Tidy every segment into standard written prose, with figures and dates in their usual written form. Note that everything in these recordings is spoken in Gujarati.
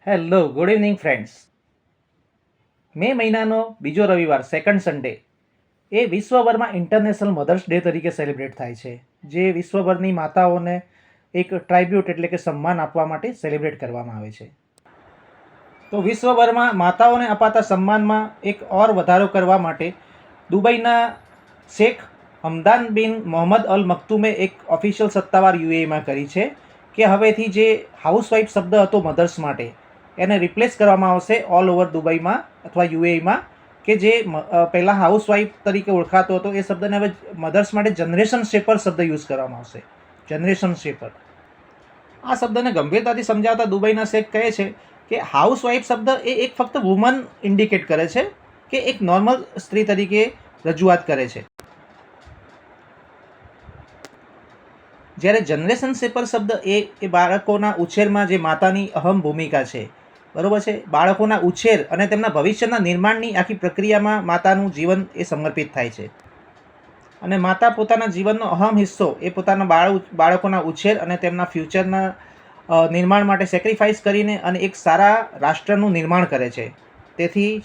Hello, good evening friends. May મહિનાનો બીજો રવિવાર સેકન્ડ સન્ડે એ વિશ્વભરમાં ઇન્ટરનેશનલ મધર્સ ડે તરીકે સેલિબ્રેટ થાય છે, જે વિશ્વભરની માતાઓને એક ટ્રાઇબ્યુટ એટલે કે સન્માન આપવા માટે સેલિબ્રેટ કરવામાં આવે છે. તો વિશ્વભરમાં માતાઓને અપાતા સન્માનમાં એક ઓર વધારો કરવા માટે દુબઈના શેખ હમદાન બિન મોહમ્મદ અલ મખતુમે એક ઓફિશિયલ સત્તાવાર યુએઈમાં કરી છે કે હવેથી જે હાઉસવાઇફ શબ્દ હતો મધર્સ માટે એને રિપ્લેસ કરવામાં આવશે ઓલ ઓવર દુબઈમાં અથવા યુએઈમાં, કે જે પહેલાં હાઉસવાઇફ તરીકે ઓળખાતો હતો એ શબ્દને હવે મધર્સ માટે જનરેશન શેપર શબ્દ યુઝ કરવામાં આવશે. જનરેશન શેપર આ શબ્દને ગંભીરતાથી સમજાવતા દુબઈના શેખ કહે છે કે હાઉસવાઇફ શબ્દ એ એક ફક્ત વુમન ઇન્ડિકેટ કરે છે, કે એક નોર્મલ સ્ત્રી તરીકે રજૂઆત કરે છે, જ્યારે જનરેશન શેપર શબ્દ એ બાળકોના ઉછેરમાં જે માતાની અહમ ભૂમિકા છે, બરાબર છે, બાળકોના ઉછેર અને તેમના ભવિષ્યના નિર્માણની આખી પ્રક્રિયામાં માતાનું જીવન એ સમર્પિત થાય છે અને માતા પોતાના જીવનનો અહમ હિસ્સો એ પોતાના બાળકોના ઉછેર અને તેમના ફ્યુચરના નિર્માણ માટે સેક્રિફાઈસ કરીને અને એક સારા રાષ્ટ્રનું નિર્માણ કરે છે. તેથી જ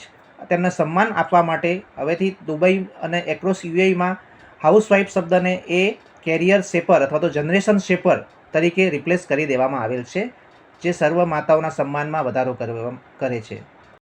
તેમને સન્માન આપવા માટે હવેથી દુબઈ અને એક્રોસ યુએઈમાં હાઉસવાઇફ શબ્દને એ કેરિયર શેપર અથવા તો જનરેશન શેપર તરીકે રિપ્લેસ કરી દેવામાં આવેલ છે, જે સર્વ માતાઓના સન્માનમાં વધારો કરે છે.